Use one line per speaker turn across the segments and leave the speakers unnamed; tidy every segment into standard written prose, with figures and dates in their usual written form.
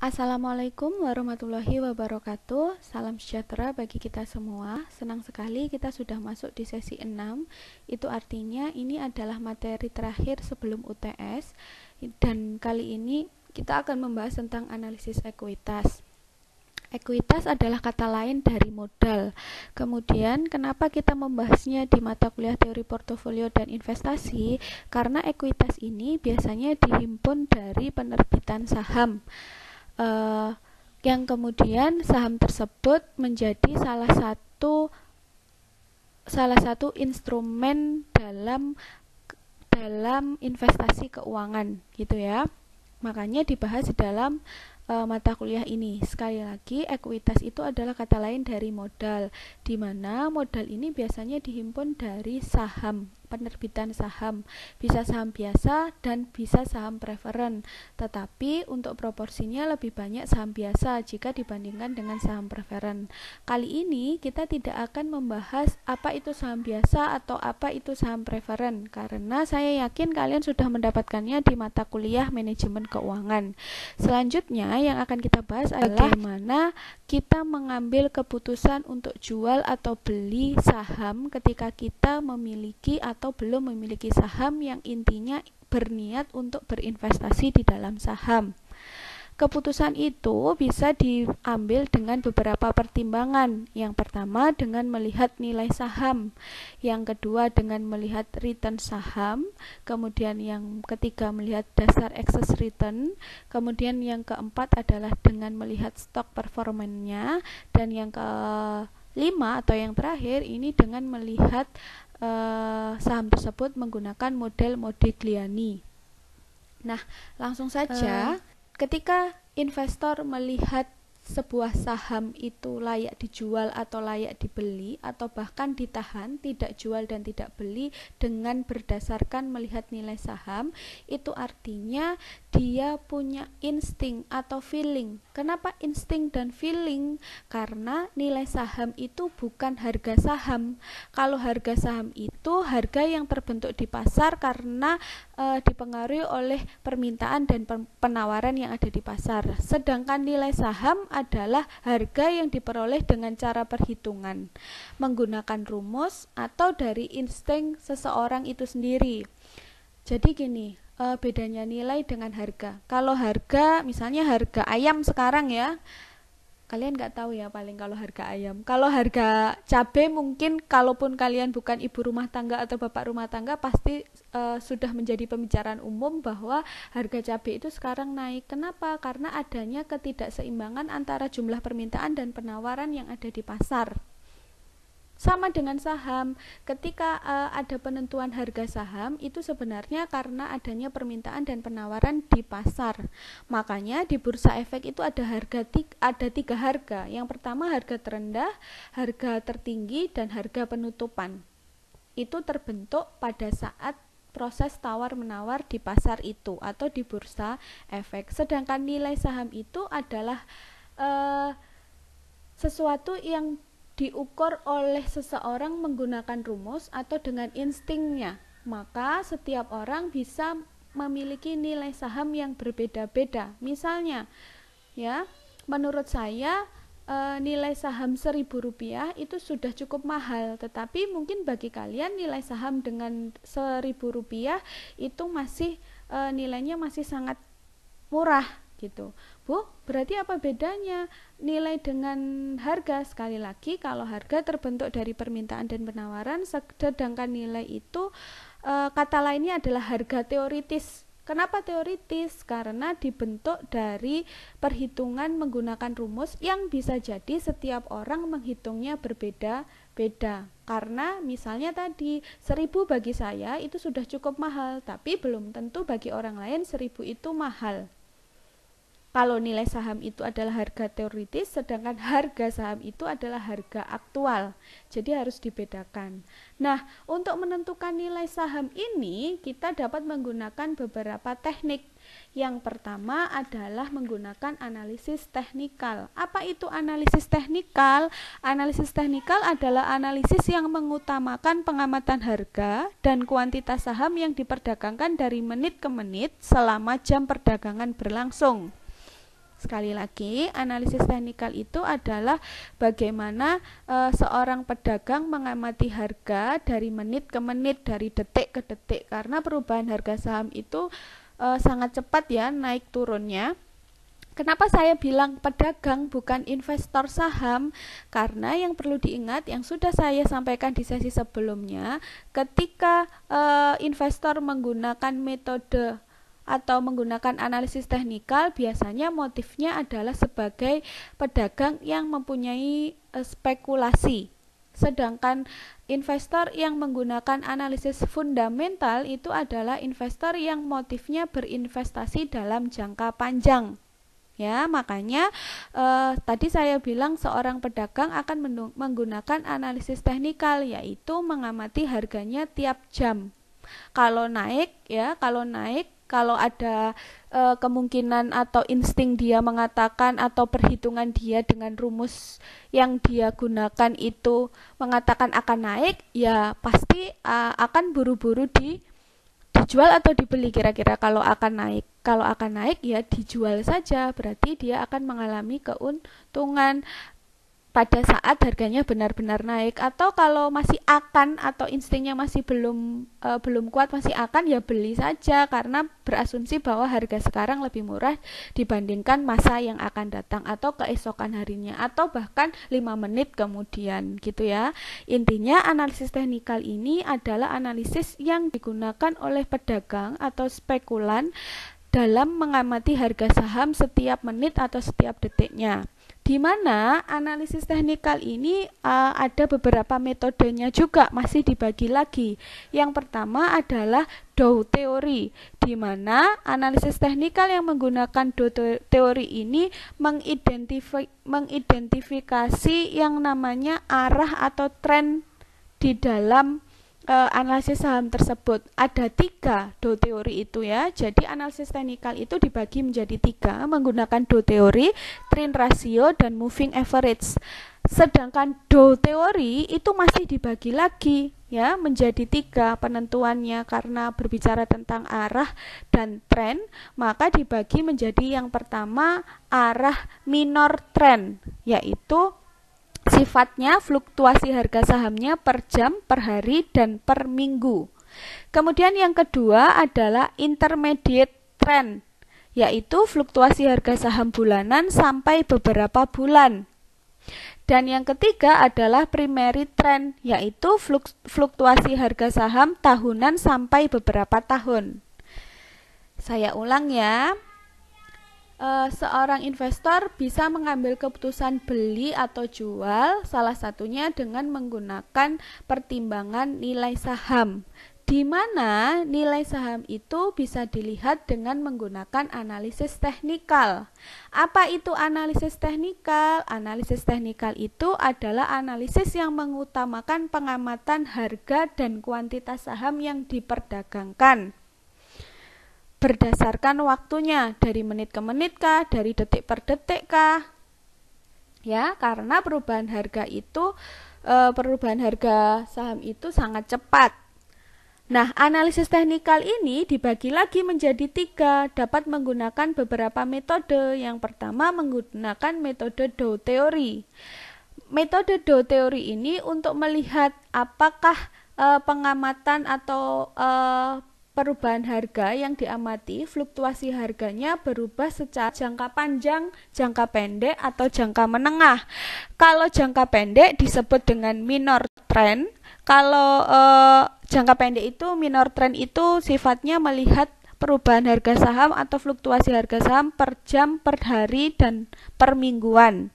Assalamualaikum warahmatullahi wabarakatuh. Salam sejahtera bagi kita semua. Senang sekali kita sudah masuk di sesi 6. Itu artinya ini adalah materi terakhir sebelum UTS. Dan kali ini kita akan membahas tentang analisis ekuitas. Ekuitas adalah kata lain dari modal. Kemudian, kenapa kita membahasnya di mata kuliah teori portofolio dan investasi? Karena ekuitas ini biasanya dihimpun dari penerbitan saham. Yang kemudian saham tersebut menjadi salah satu instrumen dalam investasi keuangan gitu ya. Makanya dibahas di dalam mata kuliah ini. Sekali lagi, ekuitas itu adalah kata lain dari modal, di mana modal ini biasanya dihimpun dari saham, penerbitan saham. Bisa saham biasa dan bisa saham preferen. Tetapi untuk proporsinya lebih banyak saham biasa jika dibandingkan dengan saham preferen. Kali ini kita tidak akan membahas apa itu saham biasa atau apa itu saham preferen, karena saya yakin kalian sudah mendapatkannya di mata kuliah manajemen keuangan. Selanjutnya yang akan kita bahas adalah bagaimana kita mengambil keputusan untuk jual atau beli saham ketika kita memiliki atau belum memiliki saham, yang intinya berniat untuk berinvestasi di dalam saham. Keputusan itu bisa diambil dengan beberapa pertimbangan. Yang pertama dengan melihat nilai saham, yang kedua dengan melihat return saham, kemudian yang ketiga melihat dasar excess return, kemudian yang keempat adalah dengan melihat stock performance-nya, dan yang kelima atau yang terakhir ini dengan melihat saham tersebut menggunakan model Modigliani. Nah, langsung saja. Ketika investor melihat sebuah saham itu layak dijual atau layak dibeli, atau bahkan ditahan, tidak jual dan tidak beli dengan berdasarkan melihat nilai saham, itu artinya dia punya insting atau feeling. Kenapa insting dan feeling? Karena nilai saham itu bukan harga saham. Kalau harga saham itu harga yang terbentuk di pasar karena dipengaruhi oleh permintaan dan penawaran yang ada di pasar. Sedangkan nilai saham adalah harga yang diperoleh dengan cara perhitungan, menggunakan rumus atau dari insting seseorang itu sendiri. Jadi gini, bedanya nilai dengan harga. Kalau harga, misalnya harga ayam sekarang ya, kalian nggak tahu ya paling kalau harga ayam. Kalau harga cabai mungkin kalaupun kalian bukan ibu rumah tangga atau bapak rumah tangga pasti sudah menjadi pembicaraan umum bahwa harga cabai itu sekarang naik. Kenapa? Karena adanya ketidakseimbangan antara jumlah permintaan dan penawaran yang ada di pasar. Sama dengan saham, ketika ada penentuan harga saham itu sebenarnya karena adanya permintaan dan penawaran di pasar. Makanya di bursa efek itu ada tiga harga. Yang pertama harga terendah, harga tertinggi, dan harga penutupan. Itu terbentuk pada saat proses tawar-menawar di pasar itu atau di bursa efek. Sedangkan nilai saham itu adalah sesuatu yang diukur oleh seseorang menggunakan rumus atau dengan instingnya. Maka setiap orang bisa memiliki nilai saham yang berbeda-beda. Misalnya, ya, menurut saya nilai saham Rp1.000 itu sudah cukup mahal, tetapi mungkin bagi kalian nilai saham dengan Rp1.000 itu masih nilainya masih sangat murah gitu. Bu, berarti apa bedanya nilai dengan harga? Sekali lagi, kalau harga terbentuk dari permintaan dan penawaran, sedangkan nilai itu kata lainnya adalah harga teoritis. Kenapa teoritis? Karena dibentuk dari perhitungan menggunakan rumus yang bisa jadi setiap orang menghitungnya berbeda-beda. Karena misalnya tadi 1.000 bagi saya itu sudah cukup mahal, tapi belum tentu bagi orang lain 1.000 itu mahal. Kalau nilai saham itu adalah harga teoritis, sedangkan harga saham itu adalah harga aktual. Jadi harus dibedakan. Nah, untuk menentukan nilai saham ini, kita dapat menggunakan beberapa teknik. Yang pertama adalah menggunakan analisis teknikal. Apa itu analisis teknikal? Analisis teknikal adalah analisis yang mengutamakan pengamatan harga dan kuantitas saham yang diperdagangkan dari menit ke menit selama jam perdagangan berlangsung. Sekali lagi, analisis teknikal itu adalah bagaimana seorang pedagang mengamati harga dari menit ke menit, dari detik ke detik, karena perubahan harga saham itu sangat cepat ya naik turunnya. Kenapa saya bilang pedagang bukan investor saham? Karena yang perlu diingat yang sudah saya sampaikan di sesi sebelumnya, ketika investor menggunakan metode atau menggunakan analisis teknikal, biasanya motifnya adalah sebagai pedagang yang mempunyai spekulasi. Sedangkan investor yang menggunakan analisis fundamental itu adalah investor yang motifnya berinvestasi dalam jangka panjang. Ya, makanya tadi saya bilang seorang pedagang akan menggunakan analisis teknikal, yaitu mengamati harganya tiap jam. Kalau naik, kalau ada kemungkinan atau insting dia mengatakan atau perhitungan dia dengan rumus yang dia gunakan itu mengatakan akan naik, ya pasti akan buru-buru dijual atau dibeli. Kira-kira kalau akan naik ya dijual saja, berarti dia akan mengalami keuntungan pada saat harganya benar-benar naik. Atau kalau masih akan atau instingnya masih belum kuat, masih akan, ya beli saja karena berasumsi bahwa harga sekarang lebih murah dibandingkan masa yang akan datang atau keesokan harinya atau bahkan 5 menit kemudian gitu ya. Intinya analisis teknikal ini adalah analisis yang digunakan oleh pedagang atau spekulan dalam mengamati harga saham setiap menit atau setiap detiknya. Di mana analisis teknikal ini ada beberapa metodenya juga, masih dibagi lagi. Yang pertama adalah Dow teori, di mana analisis teknikal yang menggunakan Dow teori ini mengidentifikasi yang namanya arah atau tren di dalam analisis saham tersebut. Ada 3 Dow teori itu ya. Jadi analisis teknikal itu dibagi menjadi 3 menggunakan Dow teori, trend ratio, dan moving average. Sedangkan Dow teori itu masih dibagi lagi ya menjadi 3 penentuannya, karena berbicara tentang arah dan tren, maka dibagi menjadi yang pertama arah minor trend, yaitu sifatnya fluktuasi harga sahamnya per jam, per hari, dan per minggu. Kemudian yang kedua adalah intermediate trend, yaitu fluktuasi harga saham bulanan sampai beberapa bulan. Dan yang ketiga adalah primary trend, yaitu fluktuasi harga saham tahunan sampai beberapa tahun. Saya ulang ya. Seorang investor bisa mengambil keputusan beli atau jual salah satunya dengan menggunakan pertimbangan nilai saham, di mana nilai saham itu bisa dilihat dengan menggunakan analisis teknikal. Apa itu analisis teknikal? Analisis teknikal itu adalah analisis yang mengutamakan pengamatan harga dan kuantitas saham yang diperdagangkan berdasarkan waktunya, dari menit ke menit kah, dari detik per detik kah, ya, karena perubahan harga saham itu sangat cepat. Nah, analisis teknikal ini dibagi lagi menjadi 3, dapat menggunakan beberapa metode. Yang pertama menggunakan metode Dow teori. Metode Dow teori ini untuk melihat apakah pengamatan atau perubahan harga yang diamati, fluktuasi harganya berubah secara jangka panjang, jangka pendek, atau jangka menengah. Kalau jangka pendek disebut dengan minor trend. Kalau jangka pendek itu, minor trend itu sifatnya melihat perubahan harga saham atau fluktuasi harga saham per jam, per hari, dan per mingguan.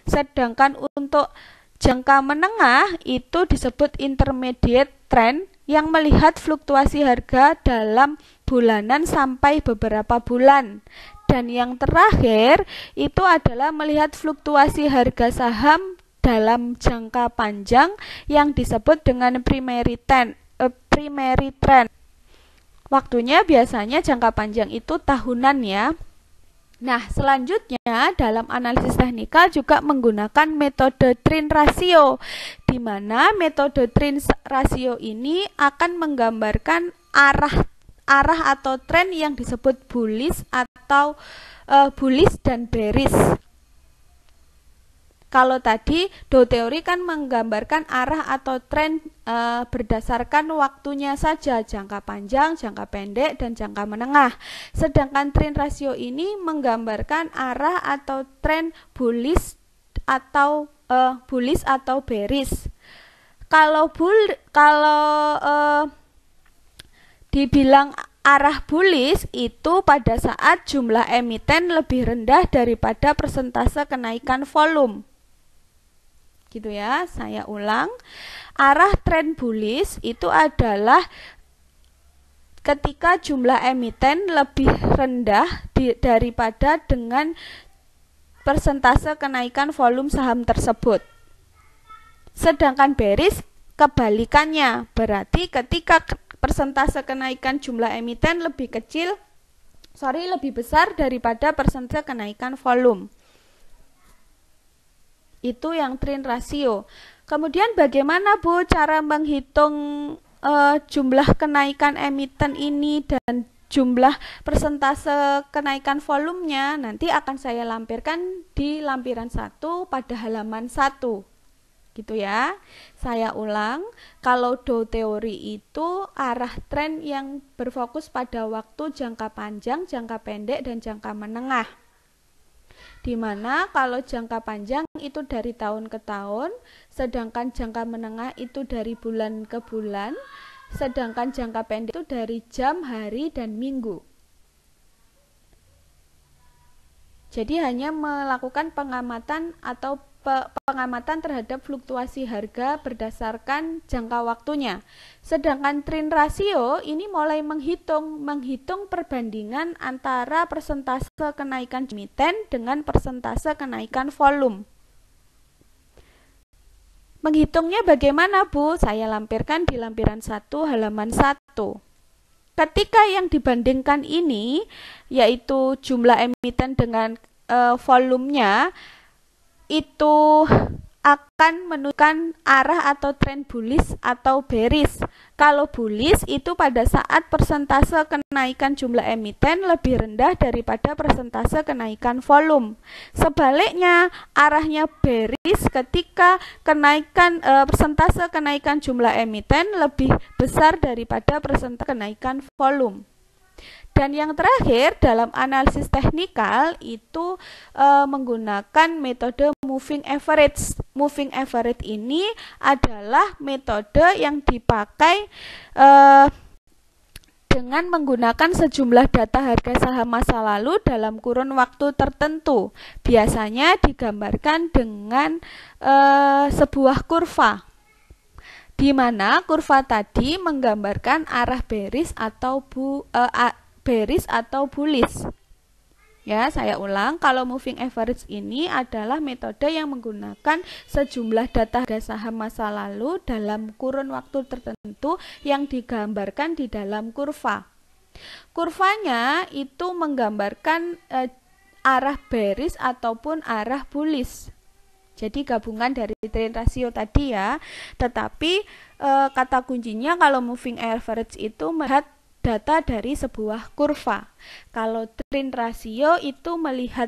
Sedangkan untuk jangka menengah itu disebut intermediate trend, yang melihat fluktuasi harga dalam bulanan sampai beberapa bulan. Dan yang terakhir itu adalah melihat fluktuasi harga saham dalam jangka panjang yang disebut dengan primary trend. Waktunya biasanya jangka panjang itu tahunan ya. Nah, selanjutnya dalam analisis teknikal juga menggunakan metode trend ratio, di mana metode trend ratio ini akan menggambarkan arah atau tren yang disebut bullish atau bullish dan bearish. Kalau tadi Dow teori kan menggambarkan arah atau tren berdasarkan waktunya saja, jangka panjang, jangka pendek, dan jangka menengah. Sedangkan trend rasio ini menggambarkan arah atau tren bullish atau bearish. Kalau dibilang arah bullish itu pada saat jumlah emiten lebih rendah daripada persentase kenaikan volume. Gitu ya, saya ulang. Arah tren bullish itu adalah ketika jumlah emiten lebih rendah daripada dengan persentase kenaikan volume saham tersebut. Sedangkan bearish kebalikannya, berarti ketika persentase kenaikan jumlah emiten lebih besar daripada persentase kenaikan volume. Itu yang trend rasio. Kemudian bagaimana Bu cara menghitung jumlah kenaikan emiten ini dan jumlah persentase kenaikan volumenya? Nanti akan saya lampirkan di lampiran 1 pada halaman 1. Gitu ya. Saya ulang, kalau Dow teori itu arah tren yang berfokus pada waktu jangka panjang, jangka pendek, dan jangka menengah. Dimana kalau jangka panjang itu dari tahun ke tahun, sedangkan jangka menengah itu dari bulan ke bulan, sedangkan jangka pendek itu dari jam, hari, dan minggu. Jadi hanya melakukan pengamatan atau pengamatan terhadap fluktuasi harga berdasarkan jangka waktunya. Sedangkan trend rasio ini mulai menghitung perbandingan antara persentase kenaikan emiten dengan persentase kenaikan volume. Menghitungnya bagaimana Bu? Saya lampirkan di lampiran 1 halaman 1. Ketika yang dibandingkan ini yaitu jumlah emiten dengan volumenya, itu akan menunjukkan arah atau tren bullish atau bearish. Kalau bullish itu pada saat persentase kenaikan jumlah emiten lebih rendah daripada persentase kenaikan volume. Sebaliknya, arahnya bearish ketika persentase kenaikan jumlah emiten lebih besar daripada persentase kenaikan volume. Dan yang terakhir dalam analisis teknikal itu menggunakan metode moving average. Moving average ini adalah metode yang dipakai dengan menggunakan sejumlah data harga saham masa lalu dalam kurun waktu tertentu. Biasanya digambarkan dengan sebuah kurva, di mana kurva tadi menggambarkan arah bearish atau bullish. Ya, saya ulang, kalau moving average ini adalah metode yang menggunakan sejumlah data harga saham masa lalu dalam kurun waktu tertentu yang digambarkan di dalam kurva. Kurvanya itu menggambarkan arah bearish ataupun arah bullish. Jadi gabungan dari trend rasio tadi ya. Tetapi kata kuncinya kalau moving average itu melihat data dari sebuah kurva. Kalau trend rasio itu melihat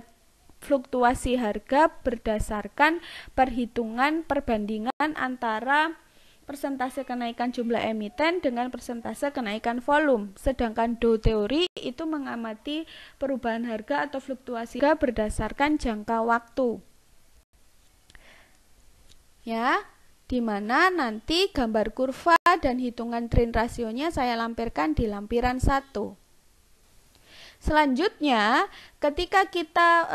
fluktuasi harga berdasarkan perhitungan perbandingan antara persentase kenaikan jumlah emiten dengan persentase kenaikan volume. Sedangkan Dow teori itu mengamati perubahan harga atau fluktuasi harga berdasarkan jangka waktu. Ya, di mana nanti gambar kurva dan hitungan trend rasionya saya lampirkan di lampiran 1. Selanjutnya, ketika kita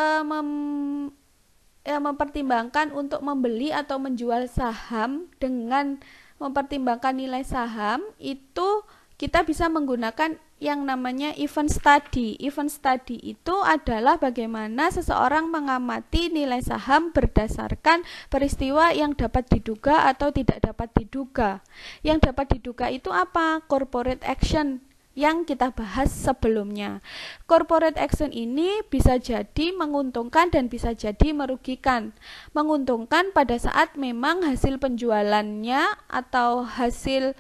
mempertimbangkan untuk membeli atau menjual saham dengan mempertimbangkan nilai saham, itu kita bisa menggunakan yang namanya event study. Event study itu adalah bagaimana seseorang mengamati nilai saham berdasarkan peristiwa yang dapat diduga atau tidak dapat diduga. Yang dapat diduga itu apa? Corporate action yang kita bahas sebelumnya. Corporate action ini bisa jadi menguntungkan dan bisa jadi merugikan. Menguntungkan pada saat memang hasil penjualannya atau hasil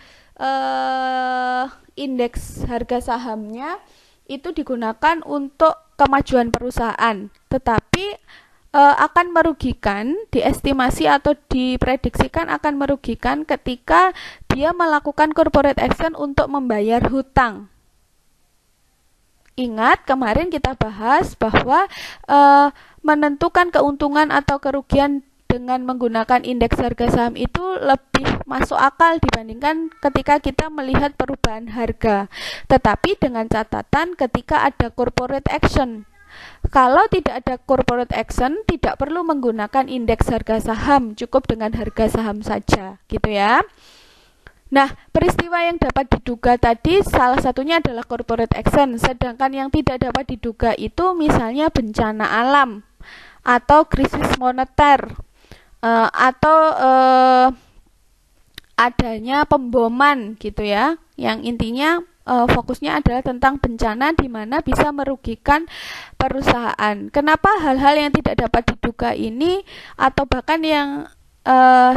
indeks harga sahamnya itu digunakan untuk kemajuan perusahaan, tetapi akan merugikan, diestimasi atau diprediksikan akan merugikan ketika dia melakukan corporate action untuk membayar hutang. Ingat, kemarin kita bahas bahwa menentukan keuntungan atau kerugian dengan menggunakan indeks harga saham itu lebih masuk akal dibandingkan ketika kita melihat perubahan harga. Tetapi dengan catatan ketika ada corporate action. Kalau tidak ada corporate action, tidak perlu menggunakan indeks harga saham, cukup dengan harga saham saja, gitu ya. Nah, peristiwa yang dapat diduga tadi salah satunya adalah corporate action, sedangkan yang tidak dapat diduga itu misalnya bencana alam atau krisis moneter atau adanya pemboman gitu ya, yang intinya fokusnya adalah tentang bencana di mana bisa merugikan perusahaan. Kenapa hal-hal yang tidak dapat diduga ini atau bahkan yang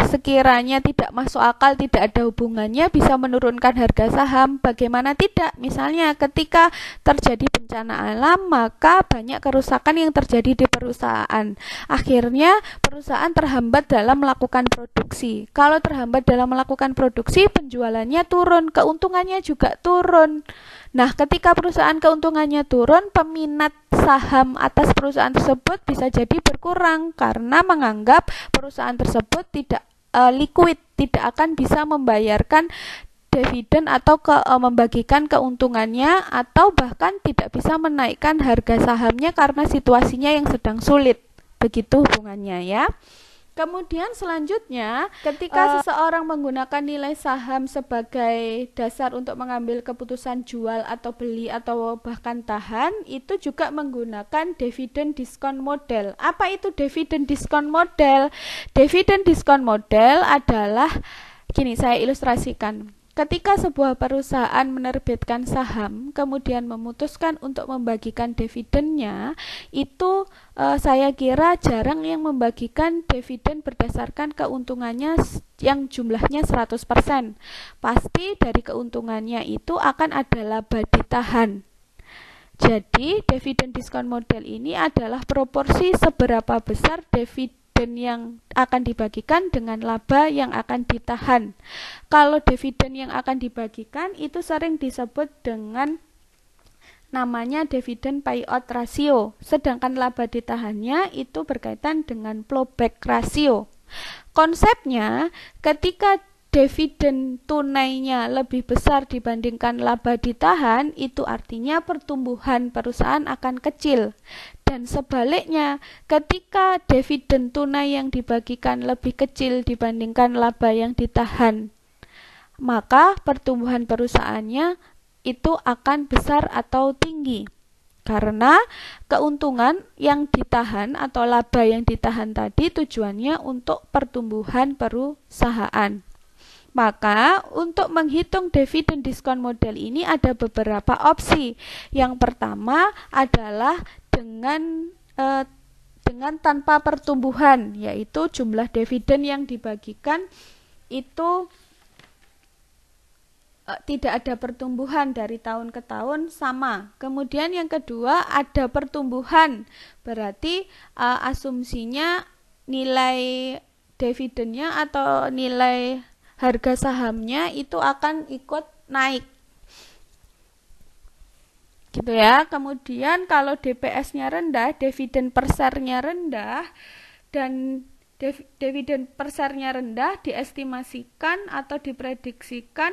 sekiranya tidak masuk akal, tidak ada hubungannya bisa menurunkan harga saham? Bagaimana tidak? Misalnya ketika terjadi bencana alam, maka banyak kerusakan yang terjadi di perusahaan. Akhirnya perusahaan terhambat dalam melakukan produksi. Kalau terhambat dalam melakukan produksi, penjualannya turun, keuntungannya juga turun. Nah, ketika perusahaan keuntungannya turun, peminat saham atas perusahaan tersebut bisa jadi berkurang karena menganggap perusahaan tersebut tidak liquid, tidak akan bisa membayarkan dividen atau membagikan keuntungannya, atau bahkan tidak bisa menaikkan harga sahamnya karena situasinya yang sedang sulit. Begitu hubungannya ya. Kemudian selanjutnya, ketika seseorang menggunakan nilai saham sebagai dasar untuk mengambil keputusan jual atau beli atau bahkan tahan, itu juga menggunakan dividend discount model. Apa itu dividend discount model? Dividend discount model adalah, gini saya ilustrasikan. Ketika sebuah perusahaan menerbitkan saham, kemudian memutuskan untuk membagikan dividennya, itu saya kira jarang yang membagikan dividen berdasarkan keuntungannya yang jumlahnya 100%. Pasti dari keuntungannya itu akan ada laba ditahan. Jadi, dividend discount model ini adalah proporsi seberapa besar dividen yang akan dibagikan dengan laba yang akan ditahan. Kalau dividen yang akan dibagikan itu sering disebut dengan namanya dividen payout ratio, sedangkan laba ditahannya itu berkaitan dengan plowback ratio. Konsepnya, ketika dividen tunainya lebih besar dibandingkan laba ditahan, itu artinya pertumbuhan perusahaan akan kecil. Dan sebaliknya, ketika dividen tunai yang dibagikan lebih kecil dibandingkan laba yang ditahan, maka pertumbuhan perusahaannya itu akan besar atau tinggi. Karena keuntungan yang ditahan atau laba yang ditahan tadi tujuannya untuk pertumbuhan perusahaan. Maka untuk menghitung dividend discount model ini ada beberapa opsi. Yang pertama adalah dengan tanpa pertumbuhan, yaitu jumlah dividen yang dibagikan itu tidak ada pertumbuhan dari tahun ke tahun sama. Kemudian yang kedua ada pertumbuhan, berarti asumsinya nilai dividennya atau nilai harga sahamnya itu akan ikut naik, gitu ya. Kemudian kalau DPS-nya rendah, dividen per share-nya rendah, dan dividen per share-nya rendah diestimasikan atau diprediksikan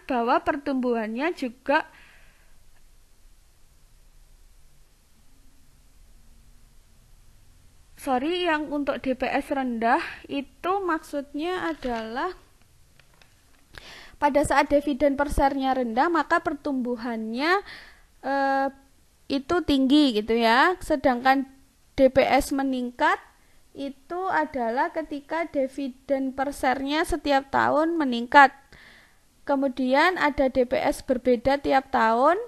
bahwa pertumbuhannya juga yang untuk DPS rendah itu maksudnya adalah pada saat dividen per share-nya rendah maka pertumbuhannya itu tinggi gitu ya. Sedangkan DPS meningkat itu adalah ketika dividen per share-nya setiap tahun meningkat. Kemudian ada DPS berbeda tiap tahun,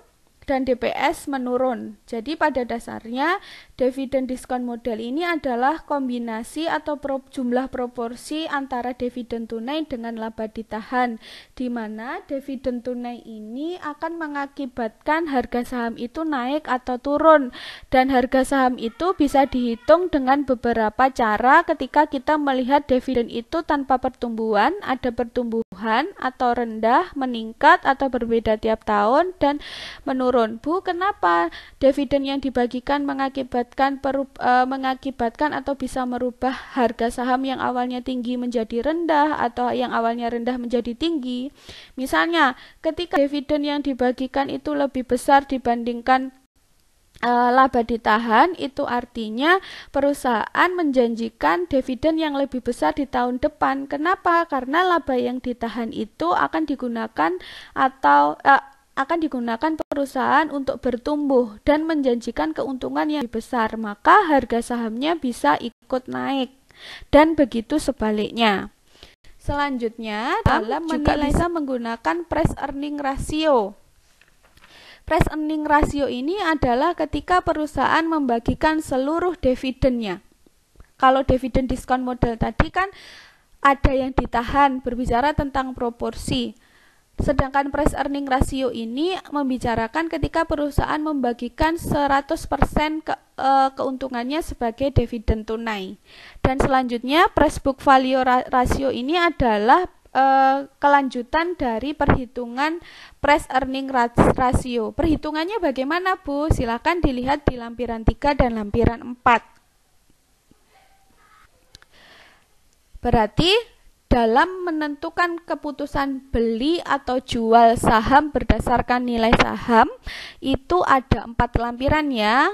dan DPS menurun. Jadi pada dasarnya dividen diskon modal ini adalah kombinasi atau jumlah proporsi antara dividen tunai dengan laba ditahan, di mana dividen tunai ini akan mengakibatkan harga saham itu naik atau turun, dan harga saham itu bisa dihitung dengan beberapa cara ketika kita melihat dividen itu tanpa pertumbuhan, ada pertumbuhan atau rendah, meningkat atau berbeda tiap tahun, dan menurun. Bu, kenapa dividen yang dibagikan mengakibatkan atau bisa merubah harga saham yang awalnya tinggi menjadi rendah atau yang awalnya rendah menjadi tinggi? Misalnya, ketika dividen yang dibagikan itu lebih besar dibandingkan laba ditahan, itu artinya perusahaan menjanjikan dividen yang lebih besar di tahun depan. Kenapa? Karena laba yang ditahan itu akan digunakan perusahaan untuk bertumbuh dan menjanjikan keuntungan yang lebih besar, maka harga sahamnya bisa ikut naik, dan begitu sebaliknya. Selanjutnya, dalam menilai bisa menggunakan price earning ratio. Price earning ratio ini adalah ketika perusahaan membagikan seluruh dividennya. Kalau dividen diskon modal tadi kan ada yang ditahan, berbicara tentang proporsi. Sedangkan price earning ratio ini membicarakan ketika perusahaan membagikan 100% keuntungannya sebagai dividen tunai. Dan selanjutnya price book value ratio ini adalah kelanjutan dari perhitungan price earning ratio. Perhitungannya bagaimana, Bu? Silakan dilihat di lampiran 3 dan lampiran 4. Berarti dalam menentukan keputusan beli atau jual saham berdasarkan nilai saham itu ada 4 lampiran ya.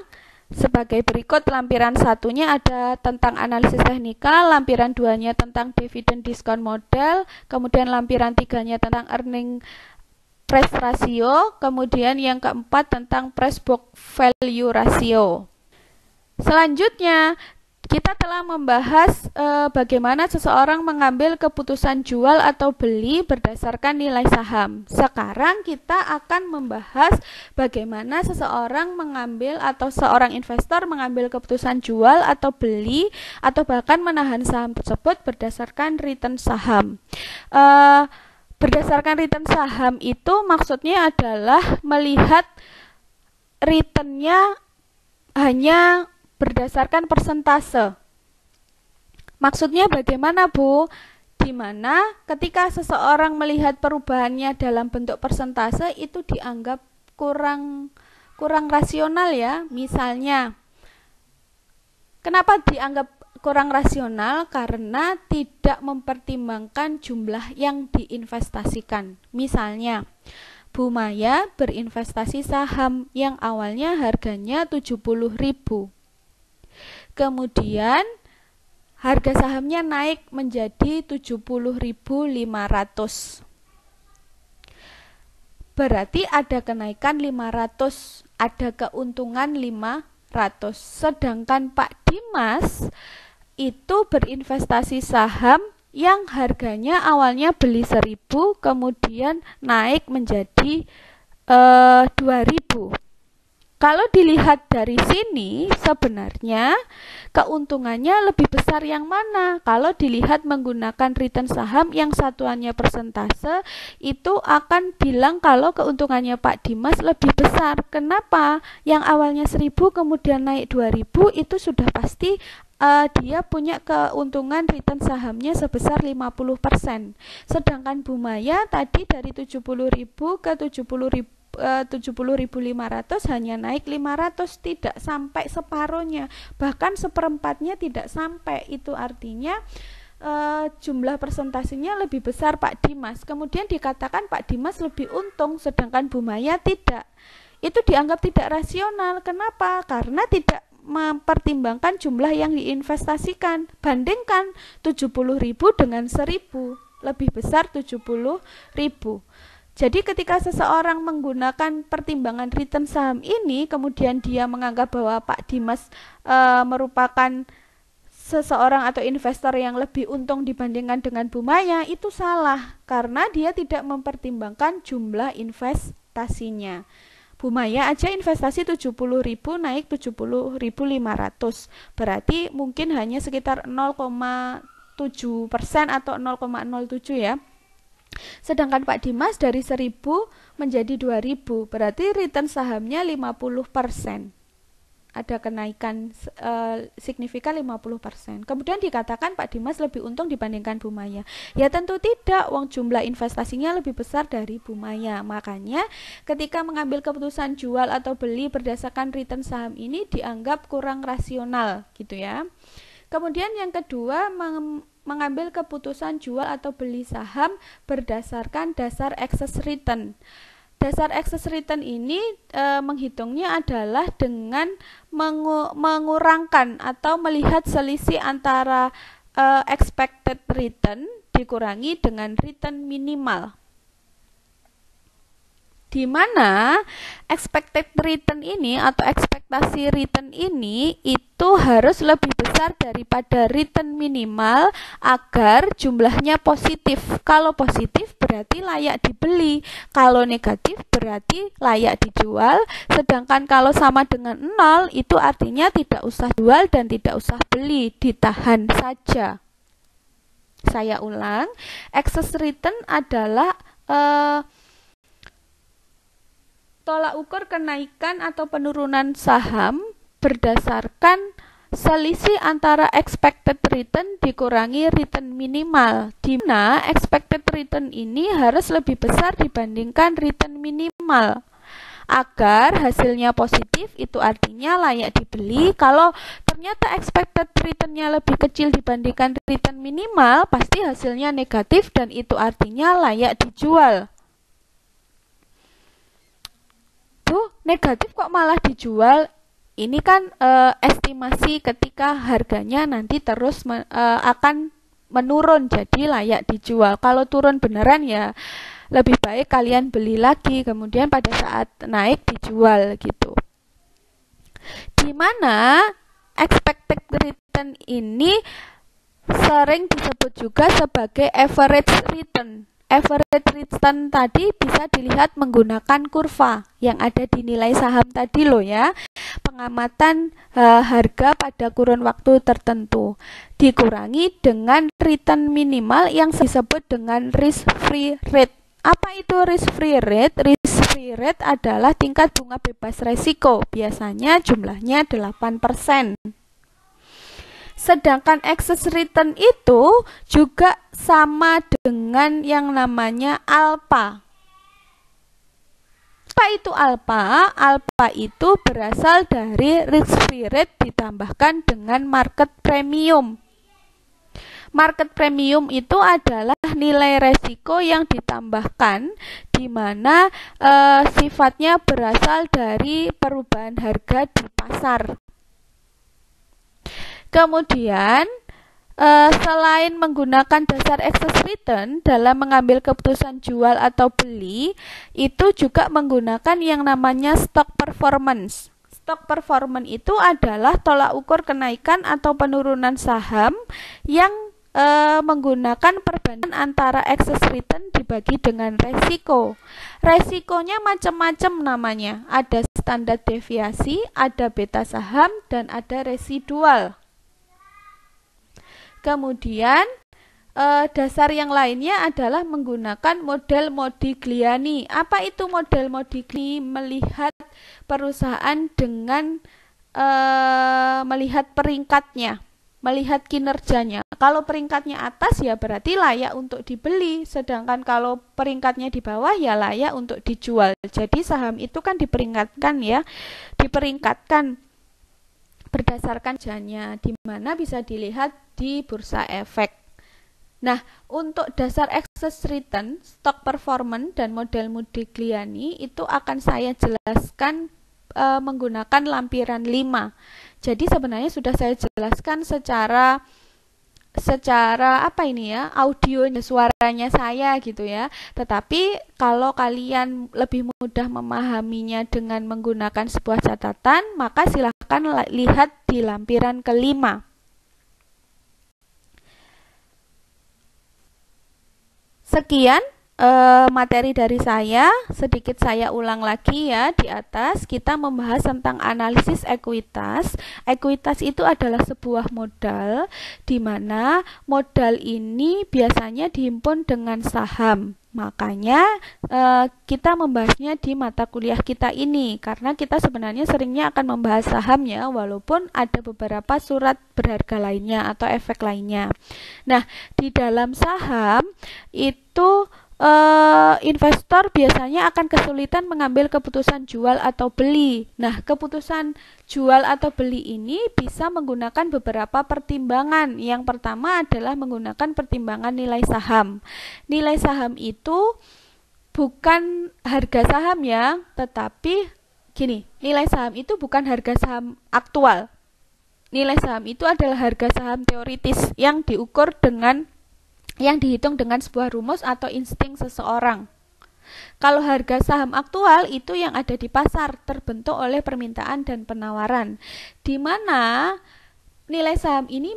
Sebagai berikut, lampiran satunya ada tentang analisis teknikal, lampiran 2-nya tentang dividen diskon modal, kemudian lampiran 3-nya tentang earning price ratio, kemudian yang keempat tentang price book value ratio. Selanjutnya, kita telah membahas bagaimana seseorang mengambil keputusan jual atau beli berdasarkan nilai saham. Sekarang kita akan membahas bagaimana seseorang mengambil atau seorang investor mengambil keputusan jual atau beli atau bahkan menahan saham tersebut berdasarkan return saham. Berdasarkan return saham itu maksudnya adalah melihat returnnya hanya berdasarkan persentase. Maksudnya bagaimana, Bu? Di mana ketika seseorang melihat perubahannya dalam bentuk persentase itu dianggap kurang rasional ya. Misalnya, kenapa dianggap kurang rasional? Karena tidak mempertimbangkan jumlah yang diinvestasikan. Misalnya, Bu Maya berinvestasi saham yang awalnya harganya 70.000. Kemudian harga sahamnya naik menjadi 70.500. Berarti ada kenaikan 500, ada keuntungan 500. Sedangkan Pak Dimas itu berinvestasi saham yang harganya awalnya beli 1.000, kemudian naik menjadi 2.000. Kalau dilihat dari sini, sebenarnya keuntungannya lebih besar yang mana? Kalau dilihat menggunakan return saham yang satuannya persentase, itu akan bilang kalau keuntungannya Pak Dimas lebih besar. Kenapa? Yang awalnya 1.000 kemudian naik 2.000, itu sudah pasti dia punya keuntungan return sahamnya sebesar 50%. Sedangkan Bu Maya tadi dari 70.000 ke 70.500 hanya naik 500, tidak sampai separuhnya, bahkan seperempatnya tidak sampai. Itu artinya jumlah persentasenya lebih besar Pak Dimas. Kemudian dikatakan Pak Dimas lebih untung, sedangkan Bu Maya tidak. Itu dianggap tidak rasional. Kenapa? Karena tidak mempertimbangkan jumlah yang diinvestasikan. Bandingkan 70.000 dengan 1.000, lebih besar 70.000. Jadi ketika seseorang menggunakan pertimbangan return saham ini, kemudian dia menganggap bahwa Pak Dimas merupakan seseorang atau investor yang lebih untung dibandingkan dengan Bu Maya, itu salah, karena dia tidak mempertimbangkan jumlah investasinya. Bumaya aja investasi 70.000 naik 70.500. Berarti mungkin hanya sekitar 0,7% atau 0,07 ya. Sedangkan Pak Dimas dari 1.000 menjadi 2.000, berarti return sahamnya 50%. Ada kenaikan signifikan 50%. Kemudian dikatakan Pak Dimas lebih untung dibandingkan Bumaya. Ya tentu tidak, wong jumlah investasinya lebih besar dari Bumaya. Makanya ketika mengambil keputusan jual atau beli berdasarkan return saham ini dianggap kurang rasional gitu ya. Kemudian yang kedua, mengambil keputusan jual atau beli saham berdasarkan dasar excess return. Dasar excess return ini menghitungnya adalah dengan mengurangkan atau melihat selisih antara expected return dikurangi dengan return minimal. Di mana expected return ini atau ekspektasi return ini itu harus lebih besar daripada return minimal agar jumlahnya positif. Kalau positif berarti layak dibeli, kalau negatif berarti layak dijual, sedangkan kalau sama dengan 0 itu artinya tidak usah jual dan tidak usah beli, ditahan saja. Saya ulang, excess return adalah tolak ukur kenaikan atau penurunan saham berdasarkan selisih antara expected return dikurangi return minimal, di mana expected return ini harus lebih besar dibandingkan return minimal. Agar hasilnya positif itu artinya layak dibeli. Kalau ternyata expected return-nya lebih kecil dibandingkan return minimal, pasti hasilnya negatif dan itu artinya layak dijual. Negatif kok malah dijual. Ini kan estimasi ketika harganya nanti terus akan menurun, jadi layak dijual. Kalau turun beneran ya lebih baik kalian beli lagi, kemudian pada saat naik dijual gitu. Dimana expected return ini sering disebut juga sebagai average return. Average return tadi bisa dilihat menggunakan kurva yang ada di nilai saham tadi loh ya. Pengamatan harga pada kurun waktu tertentu dikurangi dengan return minimal yang disebut dengan risk free rate. Apa itu risk free rate? Risk free rate adalah tingkat bunga bebas resiko. Biasanya jumlahnya 8%. Sedangkan excess return itu juga sama dengan yang namanya alpha. Apa itu alpha? Alpha itu berasal dari risk free rate ditambahkan dengan market premium. Market premium itu adalah nilai resiko yang ditambahkan di mana sifatnya berasal dari perubahan harga di pasar. Kemudian selain menggunakan dasar excess return dalam mengambil keputusan jual atau beli, itu juga menggunakan yang namanya stock performance. Stock performance itu adalah tolak ukur kenaikan atau penurunan saham yang menggunakan perbandingan antara excess return dibagi dengan resiko. Resikonya macam-macam namanya. Ada standar deviasi, ada beta saham, dan ada residual. Kemudian dasar yang lainnya adalah menggunakan model Modigliani. Apa itu model Modigliani? Melihat perusahaan dengan melihat peringkatnya, melihat kinerjanya. Kalau peringkatnya atas ya berarti layak untuk dibeli, sedangkan kalau peringkatnya di bawah ya layak untuk dijual. Jadi saham itu kan diperingatkan ya, diperingatkan berdasarkan kinerjanya, di mana bisa dilihat di bursa efek. Nah, untuk dasar excess return, stock performance, dan model Modigliani itu akan saya jelaskan menggunakan lampiran 5. Jadi sebenarnya sudah saya jelaskan secara apa ini ya, audionya, suaranya saya gitu ya. Tetapi kalau kalian lebih mudah memahaminya dengan menggunakan sebuah catatan, maka silahkan lihat di lampiran ke-5. Sekian materi dari saya, sedikit saya ulang lagi ya. Di atas kita membahas tentang analisis ekuitas. Ekuitas itu adalah sebuah modal di mana modal ini biasanya dihimpun dengan saham. Makanya kita membahasnya di mata kuliah kita ini karena kita sebenarnya seringnya akan membahas saham ya, walaupun ada beberapa surat berharga lainnya atau efek lainnya. Nah, di dalam saham itu investor biasanya akan kesulitan mengambil keputusan jual atau beli. Nah, keputusan jual atau beli ini bisa menggunakan beberapa pertimbangan. Yang pertama adalah menggunakan pertimbangan nilai saham. Nilai saham itu bukan harga saham ya, tetapi gini, nilai saham itu bukan harga saham aktual. Nilai saham itu adalah harga saham teoritis yang dihitung dengan sebuah rumus atau insting seseorang. Kalau harga saham aktual itu yang ada di pasar, terbentuk oleh permintaan dan penawaran, di mana nilai saham ini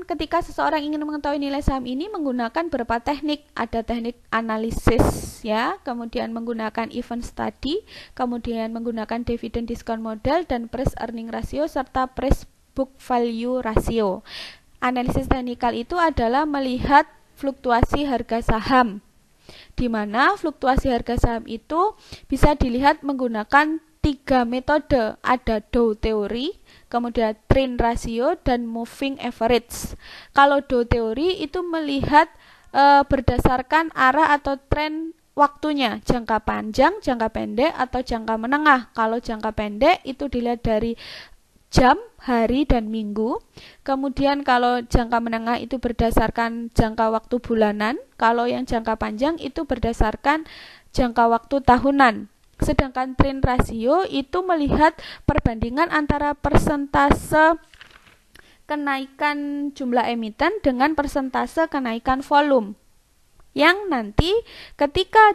ketika seseorang ingin mengetahui nilai saham ini menggunakan beberapa teknik. Ada teknik analisis ya, kemudian menggunakan event study, kemudian menggunakan dividend discount model dan price earning ratio serta price book value ratio. Analisis teknikal itu adalah melihat fluktuasi harga saham, di mana fluktuasi harga saham itu bisa dilihat menggunakan 3 metode. Ada Dow teori, kemudian trend ratio, dan moving average. Kalau Dow teori itu melihat berdasarkan arah atau tren waktunya, jangka panjang, jangka pendek, atau jangka menengah. Kalau jangka pendek itu dilihat dari jam, hari, dan minggu. Kemudian kalau jangka menengah itu berdasarkan jangka waktu bulanan. Kalau yang jangka panjang itu berdasarkan jangka waktu tahunan. Sedangkan trend ratio itu melihat perbandingan antara persentase kenaikan jumlah emiten dengan persentase kenaikan volume. Yang nanti ketika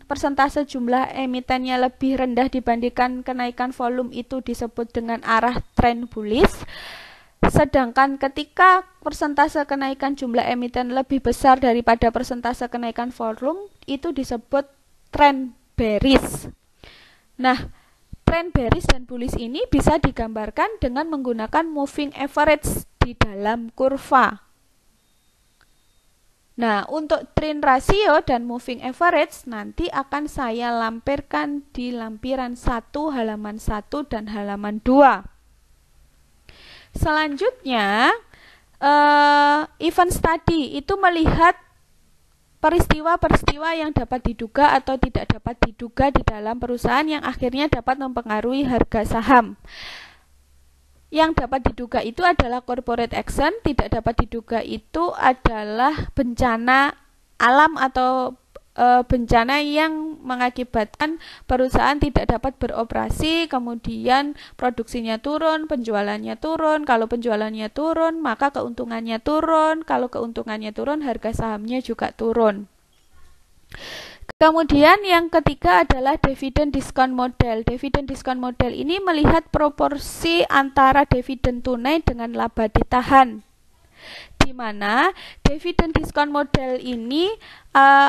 persentase jumlah emitennya lebih rendah dibandingkan kenaikan volume itu disebut dengan arah trend bullish. Sedangkan ketika persentase kenaikan jumlah emiten lebih besar daripada persentase kenaikan volume itu disebut trend bearish. Nah, trend bearish dan bullish ini bisa digambarkan dengan menggunakan moving average di dalam kurva. Nah, untuk trend ratio dan moving average nanti akan saya lampirkan di lampiran 1, halaman 1, dan halaman 2. Selanjutnya, event study itu melihat peristiwa-peristiwa yang dapat diduga atau tidak dapat diduga di dalam perusahaan yang akhirnya dapat mempengaruhi harga saham. Yang dapat diduga itu adalah corporate action, tidak dapat diduga itu adalah bencana alam atau bencana yang mengakibatkan perusahaan tidak dapat beroperasi, kemudian produksinya turun, penjualannya turun. Kalau penjualannya turun, maka keuntungannya turun. Kalau keuntungannya turun, harga sahamnya juga turun. Kemudian yang ketiga adalah dividend discount model. Dividend discount model ini melihat proporsi antara dividen tunai dengan laba ditahan, di mana dividend discount model ini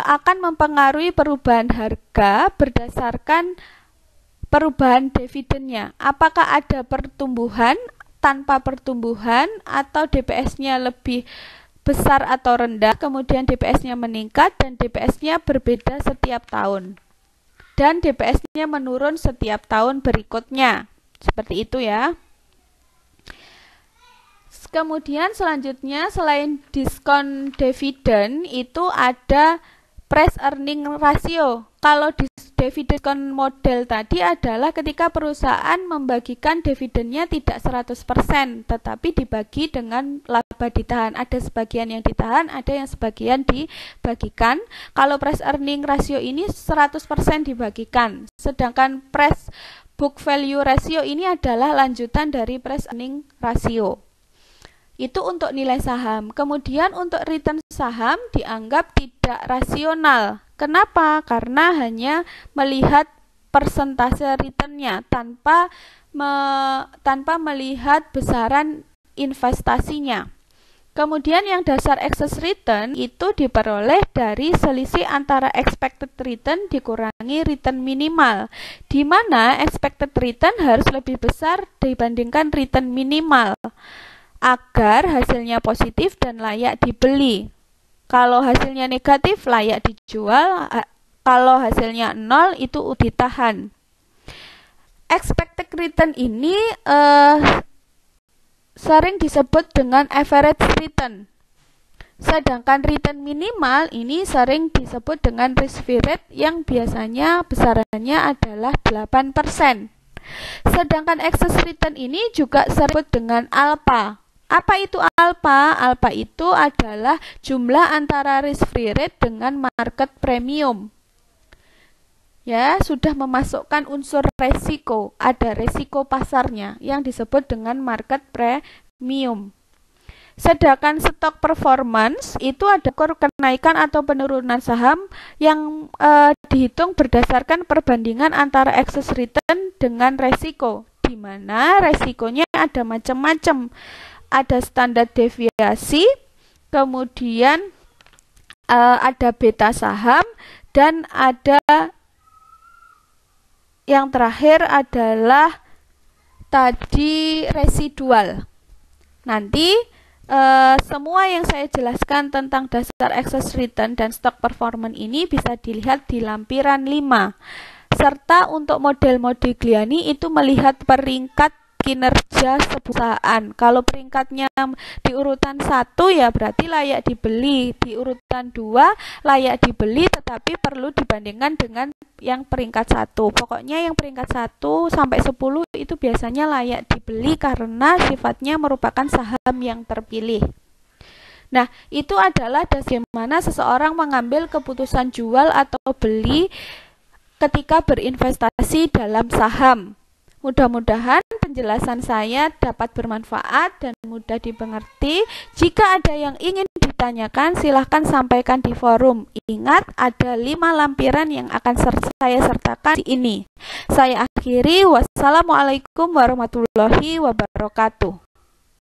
akan mempengaruhi perubahan harga berdasarkan perubahan dividennya. Apakah ada pertumbuhan, tanpa pertumbuhan, atau DPS-nya lebih besar atau rendah, kemudian DPS-nya meningkat dan DPS-nya berbeda setiap tahun, dan DPS-nya menurun setiap tahun berikutnya. Seperti itu ya. Kemudian selanjutnya selain diskon dividen itu ada price earning ratio. Kalau dividen model tadi adalah ketika perusahaan membagikan dividennya tidak 100%, tetapi dibagi dengan laba ditahan. Ada sebagian yang ditahan, ada yang sebagian dibagikan. Kalau price earning ratio ini 100% dibagikan. Sedangkan price book value ratio ini adalah lanjutan dari price earning ratio. Itu untuk nilai saham. Kemudian untuk return saham dianggap tidak rasional. Kenapa? Karena hanya melihat persentase returnnya tanpa melihat besaran investasinya. Kemudian yang dasar excess return itu diperoleh dari selisih antara expected return dikurangi return minimal, di mana expected return harus lebih besar dibandingkan return minimal agar hasilnya positif dan layak dibeli. Kalau hasilnya negatif layak dijual, kalau hasilnya 0 itu ditahan. Expected return ini sering disebut dengan average return. Sedangkan return minimal ini sering disebut dengan risk-free rate yang biasanya besarannya adalah 8%. Sedangkan excess return ini juga sering disebut dengan alpha. Apa itu alpha? Alpha itu adalah jumlah antara risk-free rate dengan market premium. Ya, sudah memasukkan unsur resiko, ada resiko pasarnya yang disebut dengan market premium. Sedangkan stock performance itu ada kenaikan atau penurunan saham yang dihitung berdasarkan perbandingan antara excess return dengan resiko, di mana resikonya ada macam-macam. Ada standar deviasi, kemudian ada beta saham, dan ada yang terakhir adalah tadi residual. Nanti semua yang saya jelaskan tentang dasar excess return dan stock performance ini bisa dilihat di lampiran 5. Serta untuk model Modigliani itu melihat peringkat kinerja perusahaan. Kalau peringkatnya di urutan 1 ya berarti layak dibeli, di urutan 2 layak dibeli tetapi perlu dibandingkan dengan yang peringkat 1. Pokoknya yang peringkat 1 sampai 10 itu biasanya layak dibeli karena sifatnya merupakan saham yang terpilih. Nah, itu adalah bagaimana seseorang mengambil keputusan jual atau beli ketika berinvestasi dalam saham. Mudah-mudahan penjelasan saya dapat bermanfaat dan mudah dimengerti. Jika ada yang ingin ditanyakan, silahkan sampaikan di forum. Ingat, ada 5 lampiran yang akan saya sertakan di ini. Saya akhiri. Wassalamualaikum warahmatullahi wabarakatuh.